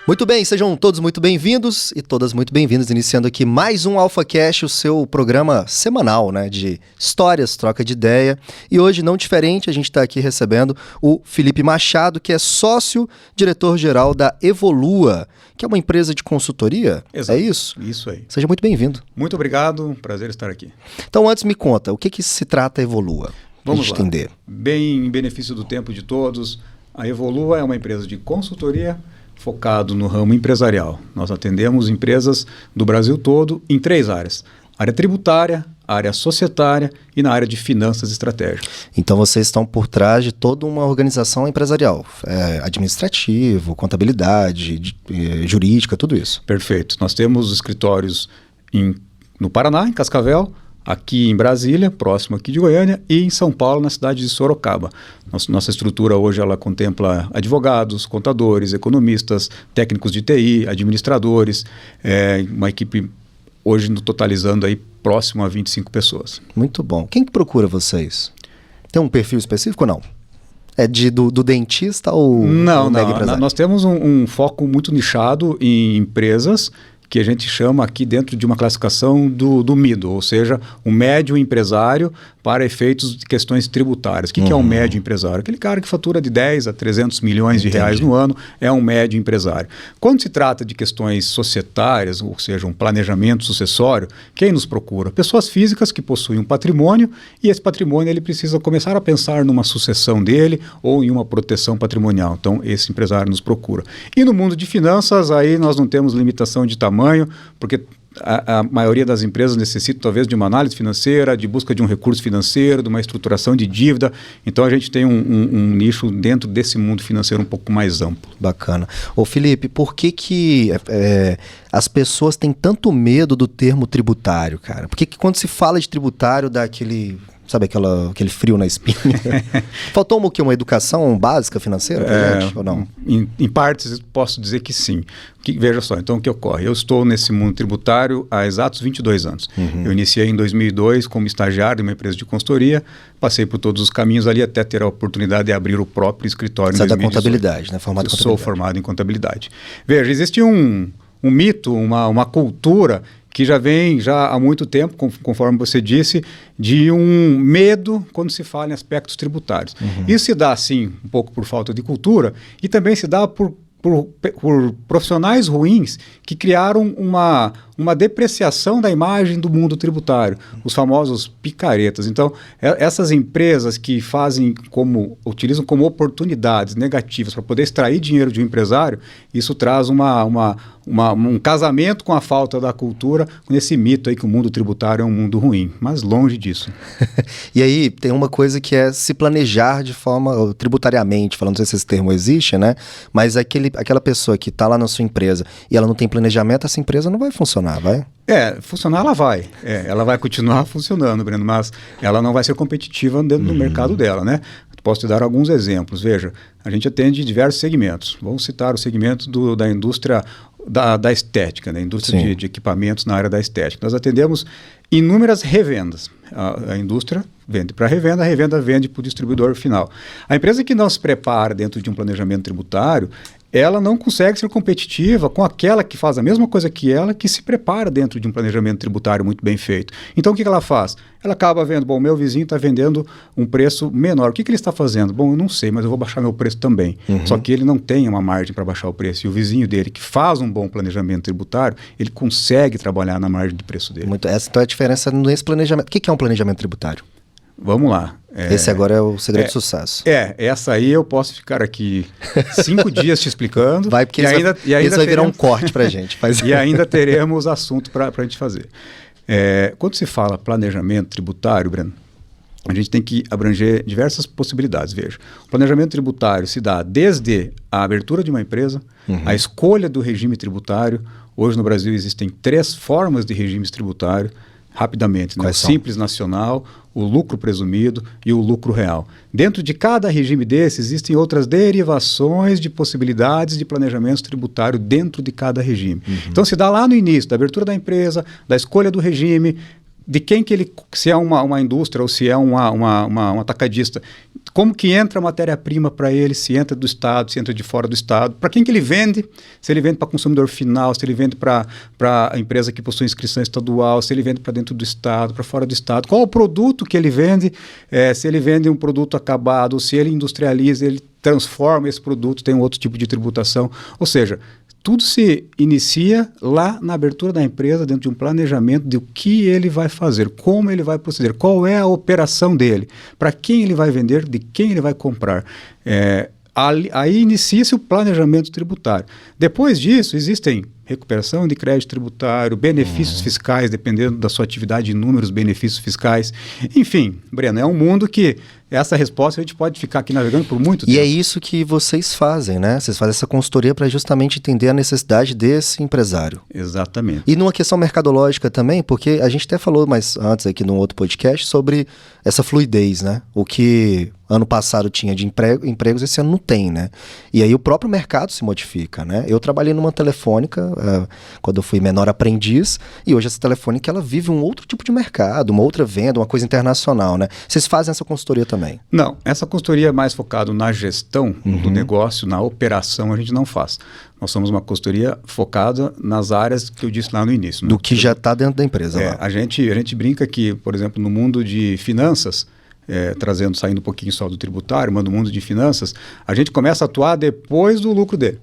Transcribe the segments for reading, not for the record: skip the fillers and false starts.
Muito bem, sejam todos muito bem-vindos e todas muito bem-vindas, iniciando aqui mais um AlphaCast, o seu programa semanal, né, de histórias, troca de ideia. E hoje, não diferente, a gente está aqui recebendo o Felipe Machado, que é sócio-diretor-geral da Evolua, que é uma empresa de consultoria. Exato. É isso? Isso aí. Seja muito bem-vindo. Muito obrigado, prazer estar aqui. Então, antes me conta, o que se trata a Evolua? Vamos lá. Entender. Bem em benefício do tempo de todos, a Evolua é uma empresa de consultoria focado no ramo empresarial. Nós atendemos empresas do Brasil todo em 3 áreas: área tributária, área societária e na área de finanças estratégicas. Então vocês estão por trás de toda uma organização empresarial, administrativo, contabilidade, jurídica, tudo isso. Perfeito. Nós temos escritórios no Paraná, em Cascavel, aqui em Brasília, próximo aqui de Goiânia, e em São Paulo, na cidade de Sorocaba. Nossa estrutura hoje ela contempla advogados, contadores, economistas, técnicos de TI, administradores, uma equipe hoje totalizando aí próximo a 25 pessoas. Muito bom. Quem que procura vocês? Tem um perfil específico ou não? É do dentista ou Não, mega empresário? Nós temos um foco muito nichado em empresas que a gente chama aqui dentro de uma classificação do middle, ou seja, um médio empresário para efeitos de questões tributárias. O que é um médio empresário? Aquele cara que fatura de 10 a 300 milhões de reais no ano é um médio empresário. Quando se trata de questões societárias, ou seja, um planejamento sucessório, quem nos procura? Pessoas físicas que possuem um patrimônio e esse patrimônio ele precisa começar a pensar numa sucessão dele ou em uma proteção patrimonial. Então, esse empresário nos procura. E no mundo de finanças, aí nós não temos limitação de tamanho, porque a maioria das empresas necessita talvez de uma análise financeira, de busca de um recurso financeiro, de uma estruturação de dívida. Então a gente tem um nicho dentro desse mundo financeiro um pouco mais amplo. Bacana. Ô Felipe, por que as pessoas têm tanto medo do termo tributário, cara? Por que quando se fala de tributário dá aquele... Sabe aquele frio na espinha? Faltou uma educação básica financeira pra gente, ou não? Em partes, posso dizer que sim. Veja só, então o que ocorre? Eu estou nesse mundo tributário há exatos 22 anos. Eu iniciei em 2002 como estagiário de uma empresa de consultoria, passei por todos os caminhos ali até ter a oportunidade de abrir o próprio escritório em 2018. Você é da contabilidade, né? Formado em contabilidade. Sou formado em contabilidade. Veja, existe um mito, uma cultura que já vem há muito tempo, conforme você disse, de um medo quando se fala em aspectos tributários. Isso se dá, sim, um pouco por falta de cultura e também se dá por profissionais ruins que criaram uma depreciação da imagem do mundo tributário, os famosos picaretas. Então, essas empresas que utilizam como oportunidades negativas para poder extrair dinheiro de um empresário, isso traz um casamento com a falta da cultura, com esse mito aí que o mundo tributário é um mundo ruim, mas longe disso. E aí, tem uma coisa que é se planejar de forma tributariamente, falando, não sei se esse termo existe, né? Mas aquela pessoa que está lá na sua empresa e ela não tem planejamento, essa empresa não vai funcionar, vai? Funcionar ela vai. Ela vai continuar funcionando, Breno, mas ela não vai ser competitiva dentro do mercado dela, né? Posso te dar alguns exemplos. Veja, a gente atende diversos segmentos. Vamos citar o segmento da indústria da estética, né? Indústria de equipamentos na área da estética. Nós atendemos inúmeras revendas. A indústria vende para revenda, a revenda vende para o distribuidor final. A empresa que não se prepara dentro de um planejamento tributário, ela não consegue ser competitiva com aquela que faz a mesma coisa que ela, que se prepara dentro de um planejamento tributário muito bem feito. Então, o que ela faz? Ela acaba vendo, meu vizinho está vendendo um preço menor. O que ele está fazendo? Bom, eu não sei, mas eu vou baixar meu preço também. Só que ele não tem uma margem para baixar o preço. E o vizinho dele, que faz um bom planejamento tributário, ele consegue trabalhar na margem de preço dele. Essa então é a diferença nesse planejamento. O que é um planejamento tributário? Vamos lá. Esse agora é o segredo do sucesso. Essa aí eu posso ficar aqui 5 dias te explicando. Vai, porque isso vai virar um corte pra gente. E ainda teremos assunto para a gente fazer. Quando se fala planejamento tributário, Breno, a gente tem que abranger diversas possibilidades. Veja, o planejamento tributário se dá desde a abertura de uma empresa, a escolha do regime tributário. Hoje no Brasil existem 3 formas de regimes tributários. Rapidamente, né? O Simples Nacional, o lucro presumido e o lucro real. Dentro de cada regime desse existem outras derivações de possibilidades de planejamento tributário dentro de cada regime. Então se dá lá no início da abertura da empresa, da escolha do regime, de quem que ele, se é uma indústria ou se é um atacadista, como que entra a matéria-prima para ele, se entra do Estado, se entra de fora do Estado, para quem que ele vende, se ele vende para consumidor final, se ele vende para a empresa que possui inscrição estadual, se ele vende para dentro do Estado, para fora do Estado, qual o produto que ele vende, se ele vende um produto acabado, se ele industrializa, ele transforma esse produto, tem um outro tipo de tributação, ou seja, tudo se inicia lá na abertura da empresa, dentro de um planejamento de o que ele vai fazer, como ele vai proceder, qual é a operação dele, para quem ele vai vender, de quem ele vai comprar. Aí inicia-se o planejamento tributário. Depois disso, existem recuperação de crédito tributário, benefícios fiscais, dependendo da sua atividade, inúmeros benefícios fiscais. Enfim, Breno, é um mundo que essa resposta a gente pode ficar aqui navegando por muito tempo. E é isso que vocês fazem, né? Vocês fazem essa consultoria para justamente entender a necessidade desse empresário. Exatamente. E numa questão mercadológica também, porque a gente até falou mais antes aqui num outro podcast sobre essa fluidez, né? O que ano passado tinha de empregos, esse ano não tem, né? E aí o próprio mercado se modifica, né? Eu trabalhei numa telefônica quando eu fui menor aprendiz, e hoje essa telefônica ela vive um outro tipo de mercado, uma outra venda, uma coisa internacional, né? Vocês fazem essa consultoria também? Não, essa consultoria é mais focada na gestão do negócio, na operação, a gente não faz. Nós somos uma consultoria focada nas áreas que eu disse lá no início. Do que já está dentro da empresa. Lá. A gente brinca que, por exemplo, no mundo de finanças, saindo um pouquinho só do tributário, mas no mundo de finanças, a gente começa a atuar depois do lucro dele.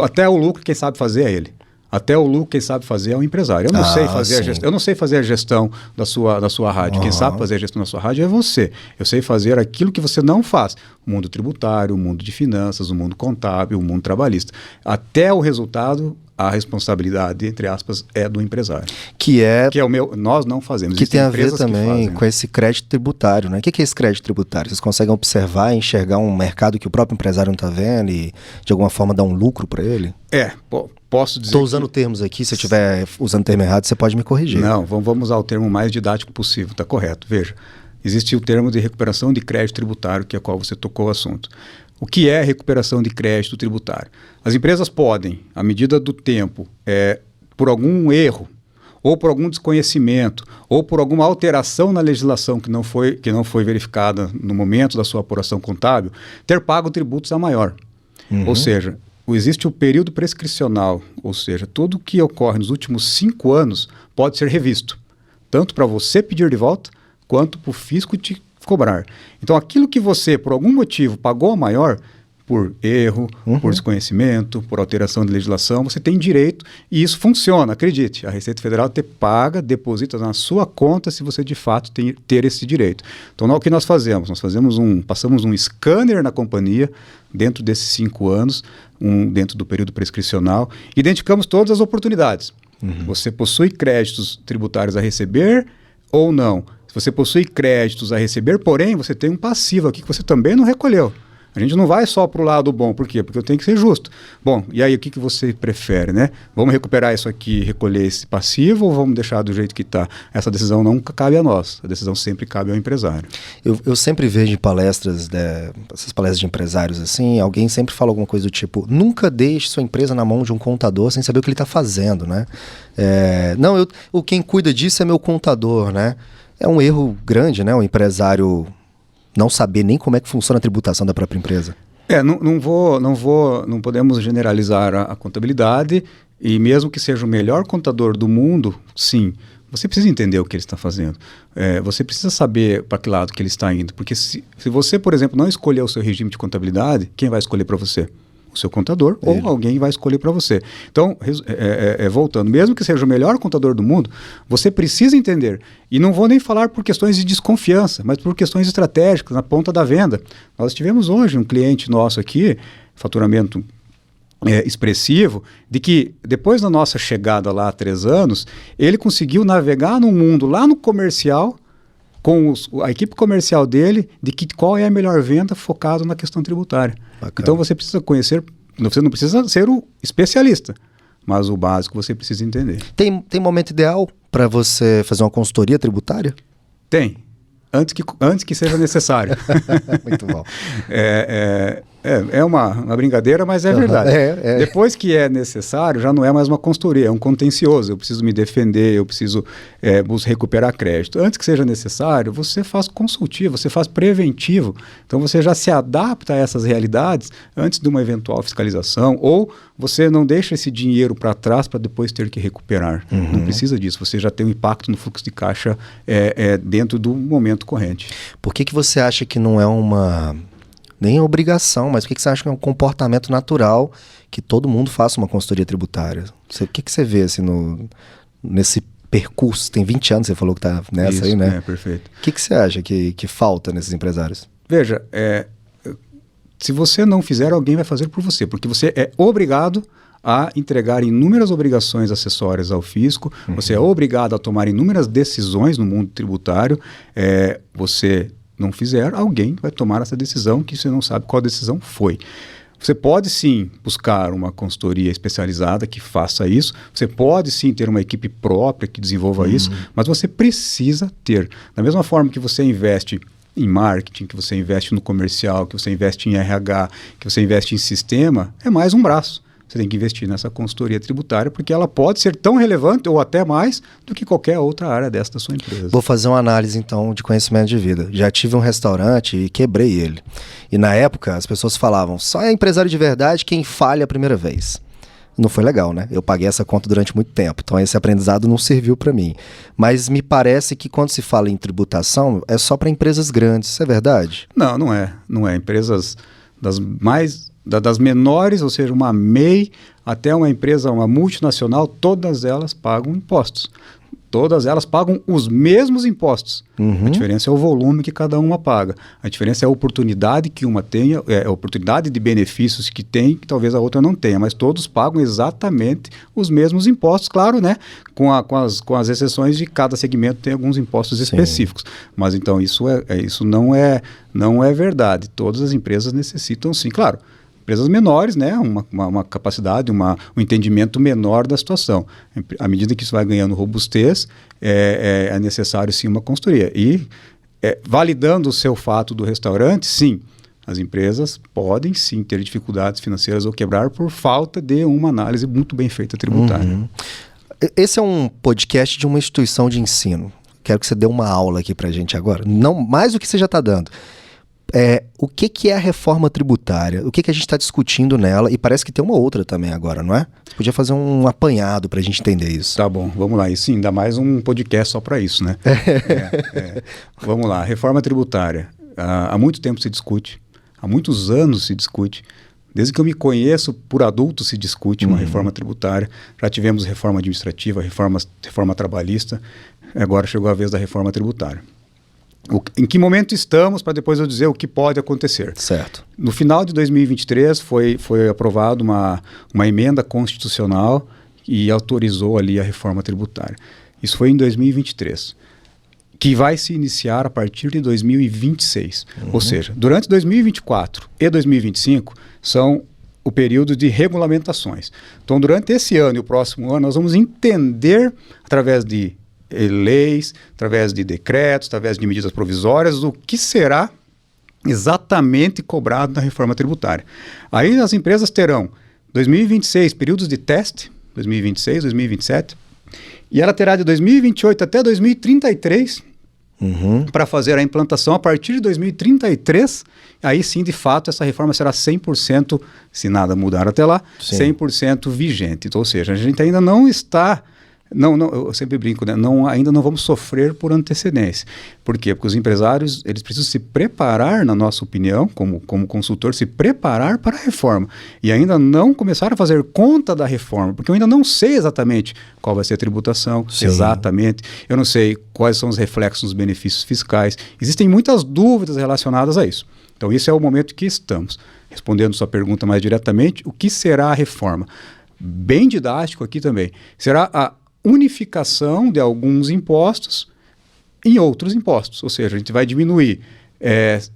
Até o lucro quem sabe fazer é ele. Até o lucro quem sabe fazer é o empresário. Eu não sei fazer a gestão. Eu não sei fazer a gestão da sua rádio. Quem sabe fazer a gestão da sua rádio é você. Eu sei fazer aquilo que você não faz. O mundo tributário, o mundo de finanças, o mundo contábil, o mundo trabalhista. Até o resultado, a responsabilidade, entre aspas, é do empresário. Que é o meu. Nós não fazemos. Que tem a ver também com esse crédito tributário, né? O que é esse crédito tributário? Vocês conseguem observar, enxergar um mercado que o próprio empresário não está vendo e de alguma forma dar um lucro para ele? Posso dizer. Estou usando termos aqui, se eu estiver usando termo errado, você pode me corrigir. Não, vamos usar o termo mais didático possível, está correto. Veja, existe o termo de recuperação de crédito tributário, que é qual você tocou o assunto. O que é recuperação de crédito tributário? As empresas podem, à medida do tempo, por algum erro, ou por algum desconhecimento, ou por alguma alteração na legislação que não foi verificada no momento da sua apuração contábil, ter pago tributos a maior. Ou seja, existe o período prescricional, ou seja, tudo que ocorre nos últimos 5 anos pode ser revisto, tanto para você pedir de volta, quanto para o fisco te cobrar. Então, aquilo que você, por algum motivo, pagou a maior, por erro, por desconhecimento, por alteração de legislação, você tem direito, e isso funciona, acredite. A Receita Federal te paga, deposita na sua conta se você de fato ter esse direito. Então, o que nós fazemos? Nós passamos um scanner na companhia, dentro desses 5 anos, dentro do período prescricional, identificamos todas as oportunidades. Você possui créditos tributários a receber ou não? Se você possui créditos a receber, porém, você tem um passivo aqui que você também não recolheu. A gente não vai só para o lado bom. Por quê? Porque eu tenho que ser justo. Bom, e aí o que você prefere, né? Vamos recuperar isso aqui, recolher esse passivo, ou vamos deixar do jeito que está? Essa decisão nunca cabe a nós. A decisão sempre cabe ao empresário. Eu sempre vejo em palestras, essas palestras de empresários assim, alguém sempre fala alguma coisa do tipo, nunca deixe sua empresa na mão de um contador sem saber o que ele está fazendo, né? Quem cuida disso é meu contador, né? É um erro grande, né? O empresário não saber nem como é que funciona a tributação da própria empresa. Não podemos generalizar a contabilidade, e mesmo que seja o melhor contador do mundo, sim, você precisa entender o que ele está fazendo. Você precisa saber para que lado que ele está indo, porque se você, por exemplo, não escolher o seu regime de contabilidade, quem vai escolher para você? O seu contador ou alguém vai escolher para você. Então, voltando, mesmo que seja o melhor contador do mundo, você precisa entender. E não vou nem falar por questões de desconfiança, mas por questões estratégicas, na ponta da venda. Nós tivemos hoje um cliente nosso aqui, faturamento expressivo, de que depois da nossa chegada lá há 3 anos, ele conseguiu navegar no mundo, lá no comercial, com a equipe comercial dele, de qual é a melhor venda focado na questão tributária. Bacana. Então você precisa conhecer, você não precisa ser o especialista, mas o básico você precisa entender. Tem momento ideal para você fazer uma consultoria tributária? Tem, antes que seja necessário. Muito bom. É uma brincadeira, mas é verdade. Depois que é necessário, já não é mais uma consultoria, é um contencioso. Eu preciso me defender, eu preciso recuperar crédito. Antes que seja necessário, você faz consultivo, você faz preventivo. Então você já se adapta a essas realidades antes de uma eventual fiscalização, ou você não deixa esse dinheiro para trás para depois ter que recuperar. Não precisa disso. Você já tem um impacto no fluxo de caixa dentro do momento corrente. Por que você acha que não é nem obrigação, mas por que você acha que é um comportamento natural que todo mundo faça uma consultoria tributária? O que você vê assim, nesse percurso? Tem 20 anos, você falou que está nessa. Isso, aí, né? Perfeito. O que você acha que falta nesses empresários? Veja, se você não fizer, alguém vai fazer por você, porque você é obrigado a entregar inúmeras obrigações acessórias ao fisco, você é obrigado a tomar inúmeras decisões no mundo tributário, você não fizer, alguém vai tomar essa decisão que você não sabe qual decisão foi. Você pode sim buscar uma consultoria especializada que faça isso, você pode sim ter uma equipe própria que desenvolva isso, mas você precisa ter. Da mesma forma que você investe em marketing, que você investe no comercial, que você investe em RH, que você investe em sistema, é mais um braço. Você tem que investir nessa consultoria tributária, porque ela pode ser tão relevante ou até mais do que qualquer outra área dessa da sua empresa. Vou fazer uma análise, então, de conhecimento de vida. Já tive um restaurante e quebrei ele. E na época, as pessoas falavam, só é empresário de verdade quem falha a primeira vez. Não foi legal, né? Eu paguei essa conta durante muito tempo, então esse aprendizado não serviu para mim. Mas me parece que quando se fala em tributação, é só para empresas grandes. Isso é verdade? Não, não é. Não é. Empresas das menores, ou seja, uma MEI, até uma empresa, uma multinacional, todas elas pagam impostos. Todas elas pagam os mesmos impostos. A diferença é o volume que cada uma paga. A diferença é a oportunidade que uma tenha, a oportunidade de benefícios que tem, que talvez a outra não tenha. Mas todos pagam exatamente os mesmos impostos, claro, né? Com as exceções de cada segmento tem alguns impostos específicos. Mas então isso não é verdade. Todas as empresas necessitam sim, claro. Empresas menores, né, uma capacidade, um entendimento menor da situação. À medida que isso vai ganhando robustez, é necessário sim uma consultoria. E validando o seu fato do restaurante, sim, as empresas podem sim ter dificuldades financeiras ou quebrar por falta de uma análise muito bem feita tributária. Esse é um podcast de uma instituição de ensino. Quero que você dê uma aula aqui pra gente agora. Não mais do que você já está dando. O que é a reforma tributária? O que a gente está discutindo nela? E parece que tem uma outra também agora, não é? Você podia fazer um apanhado para a gente entender isso. Tá bom, vamos lá. E sim, ainda mais um podcast só para isso, né? Vamos lá, reforma tributária. Há muito tempo se discute, há muitos anos se discute. Desde que eu me conheço, por adulto se discute uma reforma tributária. Já tivemos reforma administrativa, reforma trabalhista. Agora chegou a vez da reforma tributária. Em que momento estamos, para depois eu dizer o que pode acontecer. Certo. No final de 2023 foi aprovada uma emenda constitucional e autorizou ali a reforma tributária. Isso foi em 2023, que vai se iniciar a partir de 2026. Ou seja, durante 2024 e 2025 são o período de regulamentações. Então, durante esse ano e o próximo ano, nós vamos entender, através de leis, através de decretos, através de medidas provisórias, o que será exatamente cobrado na reforma tributária. Aí as empresas terão 2026 períodos de teste, 2026, 2027, e ela terá de 2028 até 2033 para fazer a implantação. A partir de 2033, aí sim, de fato, essa reforma será 100%, se nada mudar até lá, 100% vigente. Então, ou seja, a gente ainda não está... Não, eu sempre brinco, né? Ainda não vamos sofrer por antecedência. Por quê? Porque os empresários, eles precisam se preparar, na nossa opinião, como consultor, se preparar para a reforma. E ainda não começar a fazer conta da reforma, porque eu ainda não sei exatamente qual vai ser a tributação, exatamente. Eu não sei quais são os reflexos dos benefícios fiscais. Existem muitas dúvidas relacionadas a isso. Então, esse é o momento que estamos. Respondendo sua pergunta mais diretamente, o que será a reforma? Bem didático aqui também. Será a unificação de alguns impostos em outros impostos. Ou seja, a gente vai diminuir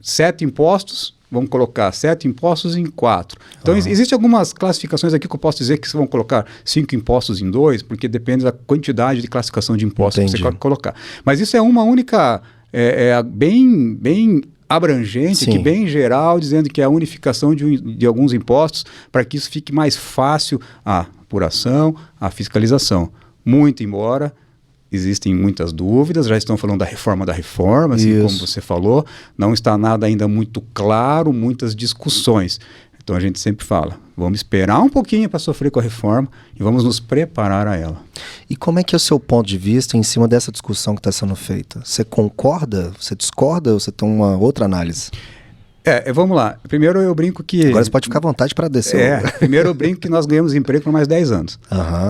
7 impostos, vamos colocar 7 impostos em 4. Então, existem algumas classificações aqui que eu posso dizer que vão colocar 5 impostos em 2, porque depende da quantidade de classificação de impostos que você pode colocar. Mas isso é uma única, bem abrangente, aqui, bem geral, dizendo que é a unificação de alguns impostos para que isso fique mais fácil a apuração, a fiscalização. Muito embora existem muitas dúvidas, já estão falando da reforma, assim como você falou, não está nada ainda muito claro, muitas discussões. Então a gente sempre fala, vamos esperar um pouquinho para sofrer com a reforma e vamos nos preparar a ela. E como é que é o seu ponto de vista em cima dessa discussão que está sendo feita? Você concorda? Você discorda ou você tem uma outra análise? Vamos lá. Primeiro eu brinco que... Agora você pode ficar à vontade para descer. Primeiro eu brinco que nós ganhamos emprego por mais 10 anos.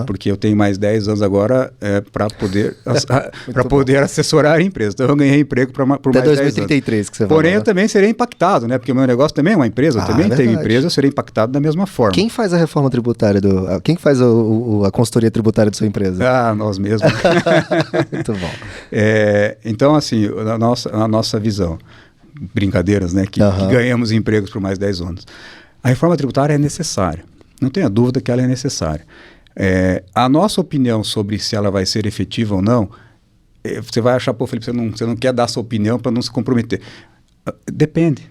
Porque eu tenho mais 10 anos agora para poder assessorar a empresa. Então eu ganhei emprego por mais 10 anos. Até 2033 que você Porém, eu também serei impactado, né? Porque o meu negócio também é uma empresa. Eu também tenho empresa, eu serei impactado da mesma forma. Quem faz a reforma tributária? Quem faz a consultoria tributária da sua empresa? Nós mesmos. Muito bom. Então, assim, a nossa visão... brincadeiras, né, que ganhamos empregos por mais 10 anos. A reforma tributária é necessária, não tenha dúvida que ela é necessária. A nossa opinião sobre se ela vai ser efetiva ou não, você vai achar, pô, Felipe, você não quer dar sua opinião para não se comprometer. Depende.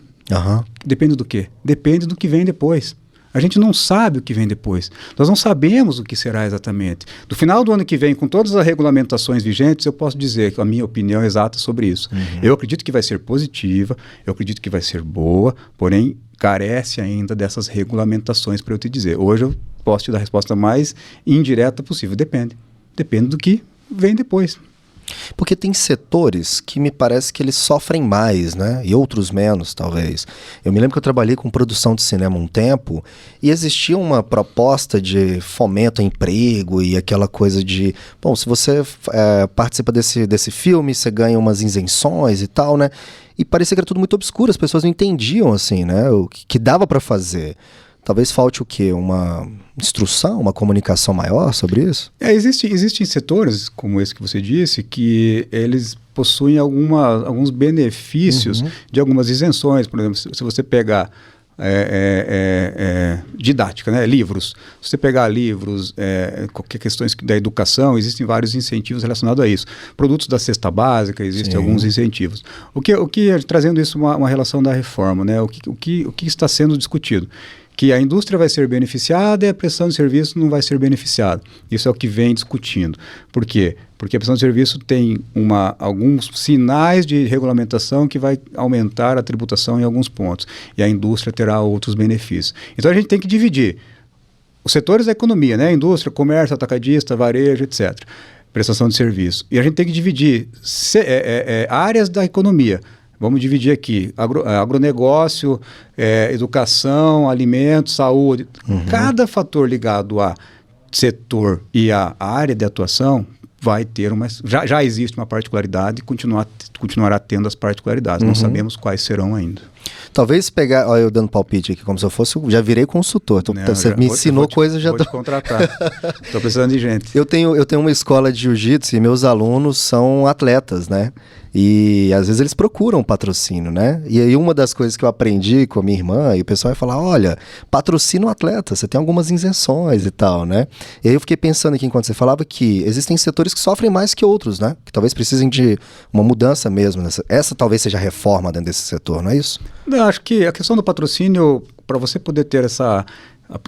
Depende do quê? Depende do que vem depois. A gente não sabe o que vem depois. Nós não sabemos o que será exatamente. Do final do ano que vem, com todas as regulamentações vigentes, eu posso dizer que a minha opinião é exata sobre isso. Eu acredito que vai ser positiva, eu acredito que vai ser boa, porém carece ainda dessas regulamentações para eu te dizer. Hoje eu posso te dar a resposta mais indireta possível. Depende. Depende do que vem depois. Porque tem setores que me parece que eles sofrem mais, né? E outros menos, talvez. Eu me lembro que eu trabalhei com produção de cinema um tempo e existia uma proposta de fomento ao emprego e aquela coisa de... Bom, se você participa desse filme, você ganha umas isenções e tal, né? E parecia que era tudo muito obscuro, as pessoas não entendiam, assim, né? O que dava para fazer. Talvez falte o quê? Uma instrução, uma comunicação maior sobre isso? Existem setores, como esse que você disse, que eles possuem alguns benefícios de algumas isenções. Por exemplo, se você pegar didática, né? Livros. Se você pegar livros, qualquer questões da educação, existem vários incentivos relacionados a isso. Produtos da cesta básica, existem alguns incentivos. Trazendo isso uma relação da reforma, né? O que está sendo discutido? Que a indústria vai ser beneficiada e a prestação de serviço não vai ser beneficiada. Isso é o que vem discutindo. Por quê? Porque a prestação de serviço tem alguns sinais de regulamentação que vai aumentar a tributação em alguns pontos. E a indústria terá outros benefícios. Então a gente tem que dividir os setores da economia, né? Indústria, comércio, atacadista, varejo, etc. Prestação de serviço. E a gente tem que dividir áreas da economia. Vamos dividir aqui, agronegócio, educação, alimentos, saúde. Cada fator ligado a setor e a área de atuação vai ter já existe uma particularidade e continuará tendo as particularidades. Não sabemos quais serão ainda. Talvez pegar, olha eu dando palpite aqui, como se eu fosse, já virei consultor. Você me ensinou coisas, já vou te contratar. Estou precisando de gente. Eu tenho uma escola de jiu-jitsu e meus alunos são atletas, né? E às vezes eles procuram patrocínio, né? E aí uma das coisas que eu aprendi com a minha irmã, e o pessoal vai falar, olha, patrocina o atleta, você tem algumas isenções e tal, né? E aí eu fiquei pensando aqui enquanto você falava que existem setores que sofrem mais que outros, né? Que talvez precisem de uma mudança mesmo. Essa talvez seja a reforma dentro desse setor, não é isso? Eu acho que a questão do patrocínio, para você poder ter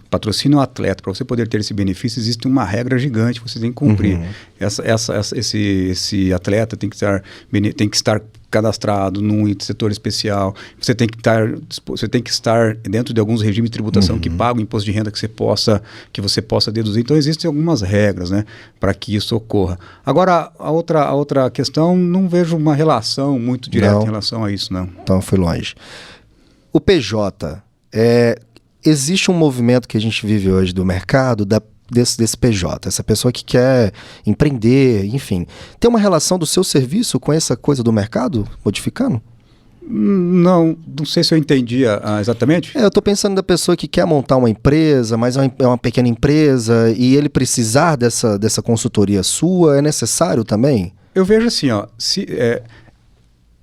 patrocínio ao atleta, para você poder ter esse benefício, existe uma regra gigante que você tem que cumprir. Esse atleta tem que estar cadastrado num setor especial, você tem que estar dentro de alguns regimes de tributação que pagam o imposto de renda que você possa deduzir. Então existem algumas regras, né, para que isso ocorra. Agora, a outra questão, não vejo uma relação muito direta em relação a isso, não. Então fui longe. O PJ, existe um movimento que a gente vive hoje do mercado desse PJ, essa pessoa que quer empreender, enfim. Tem uma relação do seu serviço com essa coisa do mercado modificando? Não sei se eu entendi exatamente. Eu estou pensando da pessoa que quer montar uma empresa, mas é uma pequena empresa e ele precisar dessa consultoria sua, é necessário também? Eu vejo assim,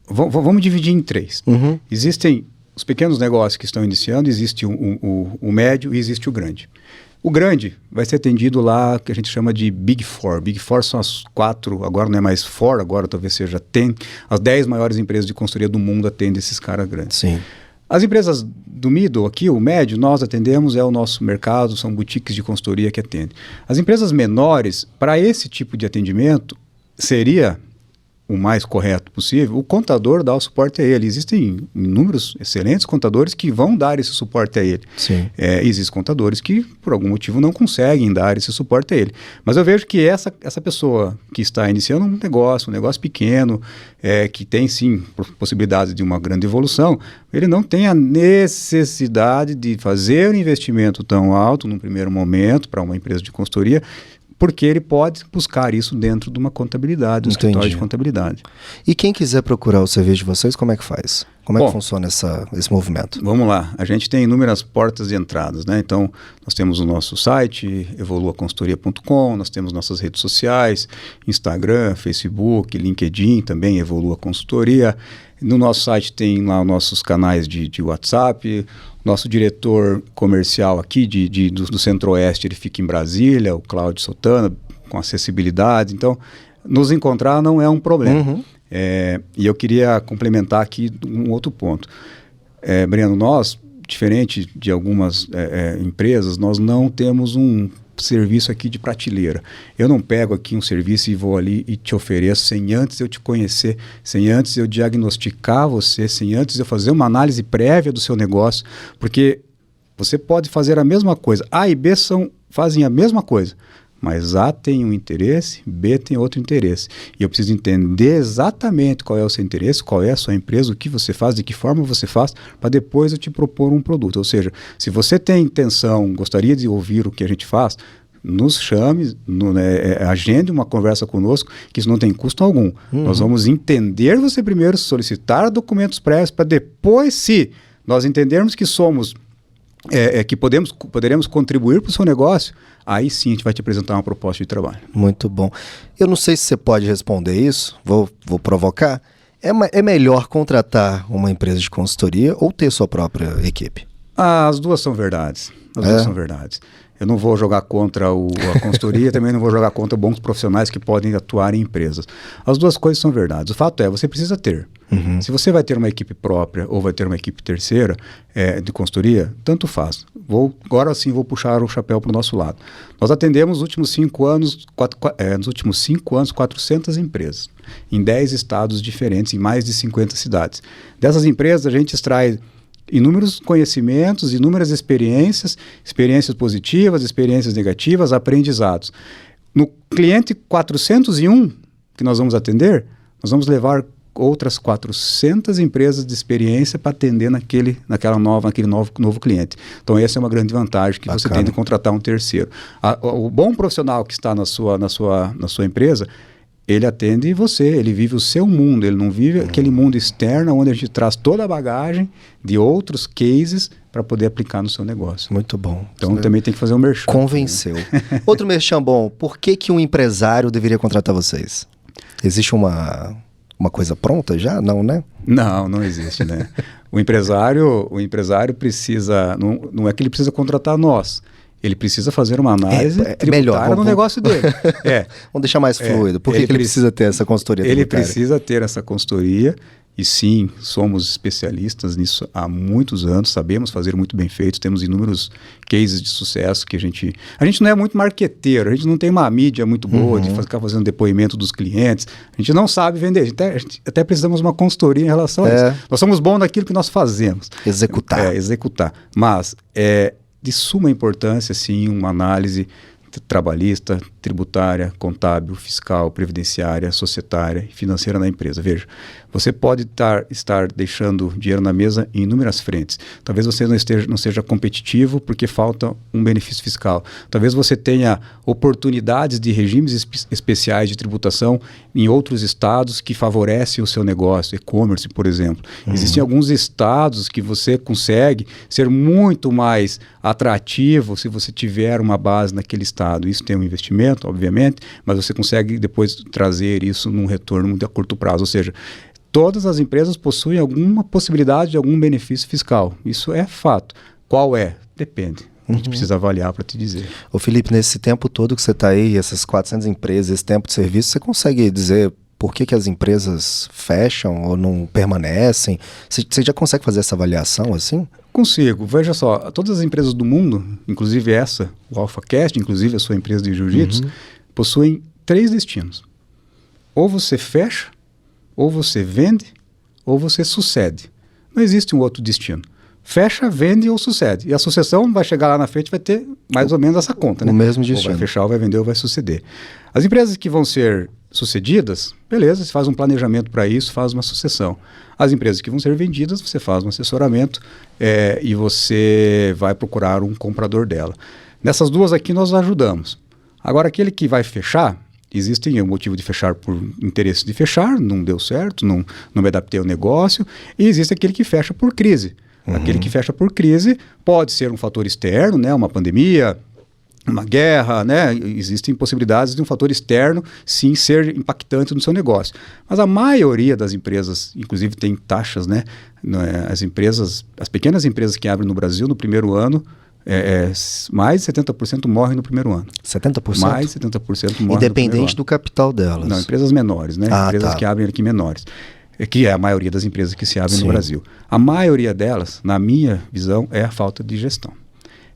vamos dividir em 3. Existem os pequenos negócios que estão iniciando, existe o médio e existe o grande. O grande vai ser atendido lá, que a gente chama de Big Four. Big Four são as 4, agora não é mais 4, agora talvez seja 10. As 10 maiores empresas de consultoria do mundo atendem esses caras grandes. Sim. As empresas do middle aqui, o médio, nós atendemos, é o nosso mercado, são boutiques de consultoria que atendem. As empresas menores, para esse tipo de atendimento, seria o mais correto possível, o contador dá o suporte a ele. Existem inúmeros excelentes contadores que vão dar esse suporte a ele. Sim. Existem contadores que, por algum motivo, não conseguem dar esse suporte a ele. Mas eu vejo que essa pessoa que está iniciando um negócio pequeno, que tem, sim, possibilidades de uma grande evolução, ele não tem a necessidade de fazer um investimento tão alto num primeiro momento para uma empresa de consultoria, porque ele pode buscar isso dentro de uma contabilidade, um escritório de contabilidade. E quem quiser procurar o serviço de vocês, como é que faz? Como é que funciona esse movimento? Vamos lá, a gente tem inúmeras portas de entradas, né? Então, nós temos o nosso site, evoluaconsultoria.com, nós temos nossas redes sociais, Instagram, Facebook, LinkedIn, também Evolua Consultoria. No nosso site tem lá os nossos canais de WhatsApp. Nosso diretor comercial aqui do Centro-Oeste, ele fica em Brasília, o Cláudio Sotana, com acessibilidade. Então, nos encontrar não é um problema. Uhum. E eu queria complementar aqui um outro ponto. Breno, nós, diferente de algumas empresas, nós não temos um serviço aqui de prateleira. Eu não pego aqui um serviço e vou ali e te ofereço sem antes eu te conhecer, sem antes eu diagnosticar você, sem antes eu fazer uma análise prévia do seu negócio, porque você pode fazer a mesma coisa. A e B fazem a mesma coisa, mas A tem um interesse, B tem outro interesse. E eu preciso entender exatamente qual é o seu interesse, qual é a sua empresa, o que você faz, de que forma você faz, para depois eu te propor um produto. Ou seja, se você tem intenção, gostaria de ouvir o que a gente faz, nos chame, agende uma conversa conosco, que isso não tem custo algum. Uhum. Nós vamos entender você primeiro, solicitar documentos prévios, para depois, se nós entendermos que somos... que poderemos contribuir para o seu negócio, aí sim a gente vai te apresentar uma proposta de trabalho. Muito bom. Eu não sei se você pode responder isso, vou provocar. É melhor contratar uma empresa de consultoria ou ter sua própria equipe? As duas são verdades. As duas são verdades. Eu não vou jogar contra a consultoria, também não vou jogar contra bons profissionais que podem atuar em empresas. As duas coisas são verdades. O fato é, você precisa ter. Uhum. Se você vai ter uma equipe própria ou vai ter uma equipe terceira de consultoria, tanto faz. Agora sim vou puxar o chapéu para o nosso lado. Nós atendemos nos últimos 5 anos 400 empresas, em 10 estados diferentes, em mais de 50 cidades. Dessas empresas a gente extrai inúmeros conhecimentos, inúmeras experiências positivas, experiências negativas, aprendizados. No cliente 401 que nós vamos atender, nós vamos levar outras 400 empresas de experiência para atender naquele novo cliente. Então essa é uma grande vantagem que você tem de contratar um terceiro. O bom profissional que está na sua empresa, ele atende você, ele vive o seu mundo, ele não vive aquele mundo externo onde a gente traz toda a bagagem de outros cases para poder aplicar no seu negócio. Muito bom. Então também tem que fazer um merchan. Convenceu. Outro merchan bom, por que um empresário deveria contratar vocês? Existe uma coisa pronta já? Não, né? Não existe, né? O empresário precisa, não é que ele precisa contratar nós. Ele precisa fazer uma análise tributária no negócio dele. Vamos deixar mais fluido. Por que ele precisa ter essa consultoria tributária? Ele precisa ter essa consultoria e sim, somos especialistas nisso há muitos anos, sabemos fazer muito bem feito, temos inúmeros cases de sucesso que a gente não é muito marqueteiro, a gente não tem uma mídia muito boa de ficar fazendo depoimento dos clientes, a gente não sabe vender, a gente até precisamos de uma consultoria em relação a isso. Nós somos bons naquilo que nós fazemos. Executar. Mas de suma importância, sim, uma análise trabalhista, tributária, contábil, fiscal, previdenciária, societária e financeira na empresa. Veja, você pode estar deixando dinheiro na mesa em inúmeras frentes. Talvez você não seja competitivo porque falta um benefício fiscal. Talvez você tenha oportunidades de regimes especiais de tributação em outros estados que favorecem o seu negócio, e-commerce, por exemplo. Existem alguns estados que você consegue ser muito mais atrativo se você tiver uma base naquele estado. Isso tem um investimento, obviamente, mas você consegue depois trazer isso num retorno muito a curto prazo. Ou seja, todas as empresas possuem alguma possibilidade de algum benefício fiscal. Isso é fato. Qual é? Depende. A gente precisa avaliar para te dizer. Ô Felipe, nesse tempo todo que você está aí, essas 400 empresas, esse tempo de serviço, você consegue dizer por que as empresas fecham ou não permanecem? Você já consegue fazer essa avaliação assim? Consigo. Veja só, todas as empresas do mundo, inclusive essa, o AlphaCast, inclusive a sua empresa de jiu-jitsu, possuem 3 destinos. Ou você fecha, ou você vende, ou você sucede. Não existe um outro destino. Fecha, vende ou sucede. E a sucessão vai chegar lá na frente e vai ter mais ou menos essa conta, né? O mesmo destino. Ou vai fechar, ou vai vender, ou vai suceder. As empresas que vão ser sucedidas, beleza, você faz um planejamento para isso, faz uma sucessão. As empresas que vão ser vendidas, você faz um assessoramento e você vai procurar um comprador dela. Nessas duas aqui nós ajudamos. Agora, aquele que vai fechar, existem o motivo de fechar por interesse de fechar, não deu certo, não me adaptei ao negócio, e existe aquele que fecha por crise. Aquele que fecha por crise pode ser um fator externo, né, uma pandemia, uma guerra, né? Existem possibilidades de um fator externo sim ser impactante no seu negócio. Mas a maioria das empresas, inclusive tem taxas, né? As pequenas empresas que abrem no Brasil no primeiro ano, mais de 70% morrem no primeiro ano. 70%? Mais de 70% morrem independente do capital delas. Não, empresas menores, né? Empresas que abrem aqui menores. Que é a maioria das empresas que se abrem no Brasil. A maioria delas, na minha visão, é a falta de gestão.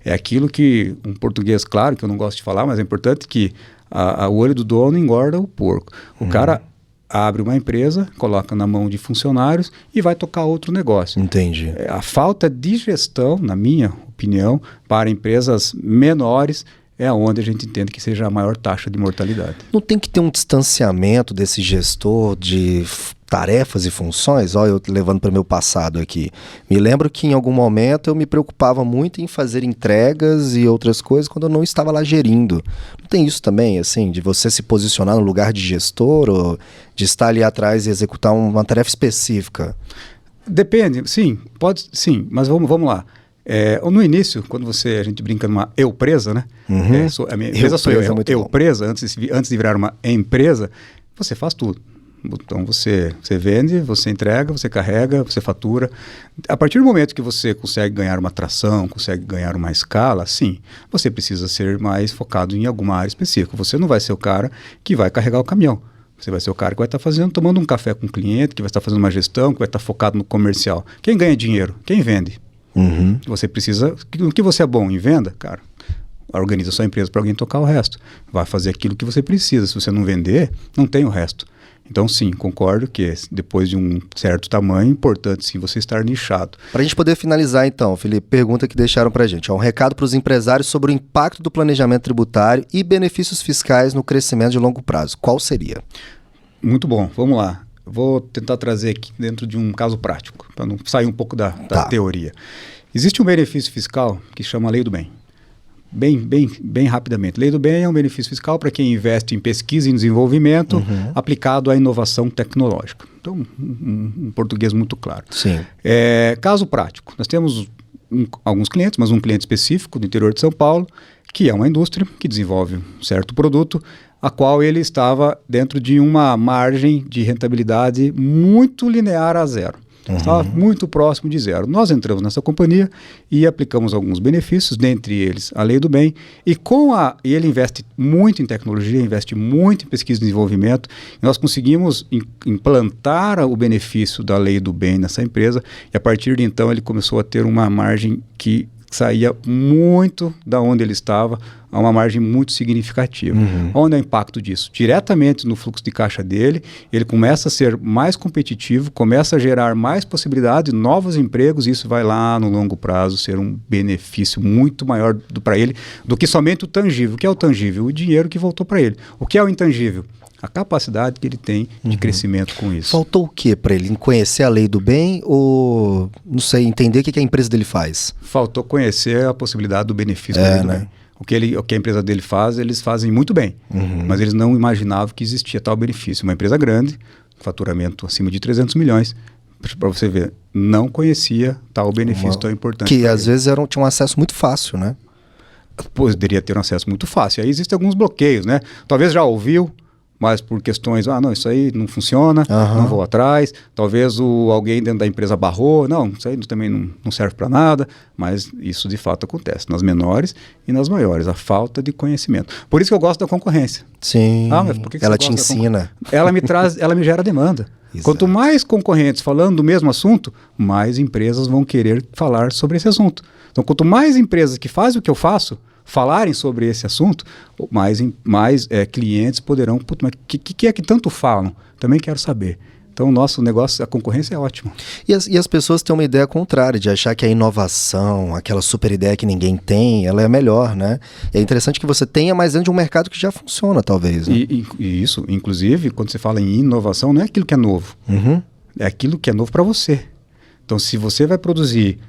É aquilo que, um português claro, que eu não gosto de falar, mas é importante que o olho do dono engorda o porco. O cara abre uma empresa, coloca na mão de funcionários e vai tocar outro negócio. Entendi. A falta de gestão, na minha opinião, para empresas menores, é onde a gente entende que seja a maior taxa de mortalidade. Não tem que ter um distanciamento desse gestor de tarefas e funções? Olha, eu levando para o meu passado aqui. Me lembro que em algum momento eu me preocupava muito em fazer entregas e outras coisas quando eu não estava lá gerindo. Não tem isso também, assim, de você se posicionar no lugar de gestor ou de estar ali atrás e executar uma tarefa específica? Depende, sim, pode, sim, mas vamos lá. No início, quando a gente brinca numa eu-presa, né? A minha empresa sou eu-presa, antes de virar uma empresa, você faz tudo. Então você vende, você entrega, você carrega, você fatura. A partir do momento que você consegue ganhar uma tração, consegue ganhar uma escala, sim, você precisa ser mais focado em alguma área específica. Você não vai ser o cara que vai carregar o caminhão. Você vai ser o cara que vai estar tomando um café com o cliente, que vai estar fazendo uma gestão, que vai estar focado no comercial. Quem ganha dinheiro? Quem vende? Você precisa... O que você é bom em venda, cara? Organiza a sua empresa para alguém tocar o resto. Vai fazer aquilo que você precisa. Se você não vender, não tem o resto. Então, sim, concordo que depois de um certo tamanho, é importante sim você estar nichado. Para a gente poder finalizar então, Felipe, pergunta que deixaram para a gente. Um recado para os empresários sobre o impacto do planejamento tributário e benefícios fiscais no crescimento de longo prazo. Qual seria? Muito bom, vamos lá. Vou tentar trazer aqui dentro de um caso prático, para não sair um pouco da teoria. Existe um benefício fiscal que se chama Lei do Bem. Bem rapidamente. Lei do Bem é um benefício fiscal para quem investe em pesquisa e desenvolvimento aplicado à inovação tecnológica. Então, um português muito claro. Sim. Caso prático. Nós temos alguns clientes, mas um cliente específico do interior de São Paulo, que é uma indústria que desenvolve um certo produto, a qual ele estava dentro de uma margem de rentabilidade muito linear a zero. Estava muito próximo de zero. Nós entramos nessa companhia e aplicamos alguns benefícios, dentre eles a Lei do Bem, e ele investe muito em tecnologia, investe muito em pesquisa e desenvolvimento, e nós conseguimos implantar o benefício da Lei do Bem nessa empresa, e a partir de então ele começou a ter uma margem que saía muito da onde ele estava, a uma margem muito significativa. Onde é o impacto disso? Diretamente no fluxo de caixa dele, ele começa a ser mais competitivo, começa a gerar mais possibilidades, novos empregos, e isso vai lá no longo prazo ser um benefício muito maior para ele do que somente o tangível. O que é o tangível? O dinheiro que voltou para ele. O que é o intangível? A capacidade que ele tem de crescimento com isso. Faltou o que para ele? Conhecer a Lei do Bem ou, não sei, entender o que a empresa dele faz? Faltou conhecer a possibilidade do benefício da Lei do Bem. O que a empresa dele faz, eles fazem muito bem. Mas eles não imaginavam que existia tal benefício. Uma empresa grande, faturamento acima de 300 milhões, para você ver, não conhecia tal benefício tão importante. Que às vezes tinha um acesso muito fácil, né? Poderia ter um acesso muito fácil. Aí existem alguns bloqueios, né? Talvez já ouviu, mas por questões, não, isso aí não funciona, não vou atrás, talvez alguém dentro da empresa barrou, não, isso aí também não serve para nada, mas isso de fato acontece nas menores e nas maiores, a falta de conhecimento. Por isso que eu gosto da concorrência. Sim, mas por que ela você te gosta ensina. Ela me gera demanda. Exato. Quanto mais concorrentes falando do mesmo assunto, mais empresas vão querer falar sobre esse assunto. Então, quanto mais empresas que fazem o que eu faço, falarem sobre esse assunto, mais clientes poderão... Mas o que é que tanto falam? Também quero saber. Então, o nosso negócio, a concorrência é ótima. E as pessoas têm uma ideia contrária, de achar que a inovação, aquela super ideia que ninguém tem, ela é melhor, né? E é interessante que você tenha, mas dentro de um mercado que já funciona, talvez. Né? E isso, inclusive, quando você fala em inovação, não é aquilo que é novo. É aquilo que é novo para você. Então, se você vai produzir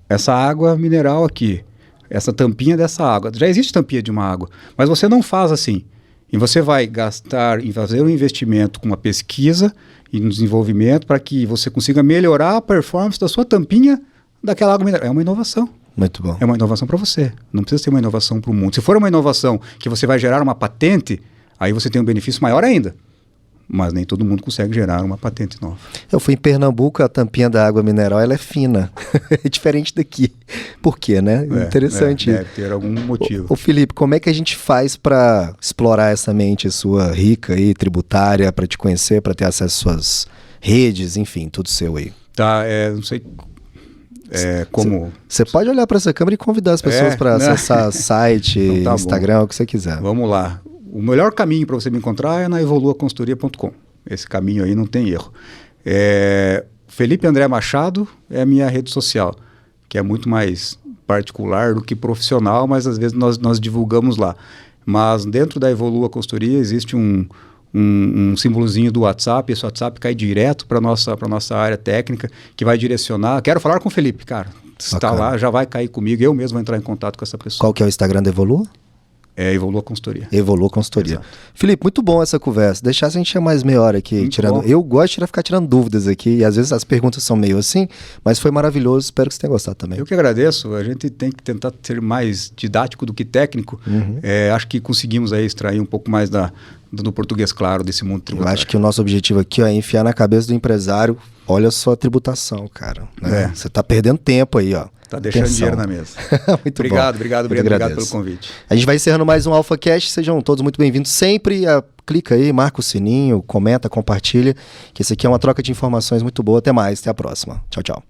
essa água mineral aqui, essa tampinha dessa água, já existe tampinha de uma água, mas você não faz assim. E você vai gastar em fazer um investimento com uma pesquisa e no desenvolvimento para que você consiga melhorar a performance da sua tampinha daquela água mineral. É uma inovação. Muito bom. É uma inovação para você. Não precisa ser uma inovação para o mundo. Se for uma inovação que você vai gerar uma patente, aí você tem um benefício maior ainda. Mas nem todo mundo consegue gerar uma patente nova. Eu fui em Pernambuco, a tampinha da água mineral ela é fina. É diferente daqui. Por quê, né? Interessante. Deve ter algum motivo. Ô Felipe, como é que a gente faz para explorar essa mente sua rica aí, tributária, para te conhecer, para ter acesso às suas redes, enfim, tudo seu aí? Tá, não sei como... Você pode olhar para essa câmera e convidar as pessoas para acessar site, então Instagram, o que você quiser. Vamos lá. O melhor caminho para você me encontrar é na evoluaconsultoria.com. Esse caminho aí não tem erro. Felipe André Machado é a minha rede social, que é muito mais particular do que profissional, mas às vezes nós divulgamos lá. Mas dentro da Evolua Consultoria existe um símbolozinho do WhatsApp, esse WhatsApp cai direto para a nossa área técnica, que vai direcionar. Quero falar com o Felipe, cara. Se está lá, já vai cair comigo, eu mesmo vou entrar em contato com essa pessoa. Qual que é o Instagram da Evolua? Evolua Consultoria. Evolua Consultoria. Exato. Felipe, muito bom essa conversa. Deixasse a gente tinha mais meia hora aqui muito tirando. Bom. Eu gosto de ficar tirando dúvidas aqui, e às vezes as perguntas são meio assim, mas foi maravilhoso. Espero que você tenha gostado também. Eu que agradeço. A gente tem que tentar ser mais didático do que técnico. Acho que conseguimos aí extrair um pouco mais do português claro desse mundo tributário. Eu acho que o nosso objetivo aqui é enfiar na cabeça do empresário. Olha só a tributação, cara. Né? Você está perdendo tempo aí, ó. Tá deixando dinheiro na mesa. Muito obrigado, bom. Obrigado pelo convite. A gente vai encerrando mais um AlphaCast. Sejam todos muito bem-vindos. Sempre clica aí, marca o sininho, comenta, compartilha, que isso aqui é uma troca de informações muito boa. Até mais, até a próxima. Tchau, tchau.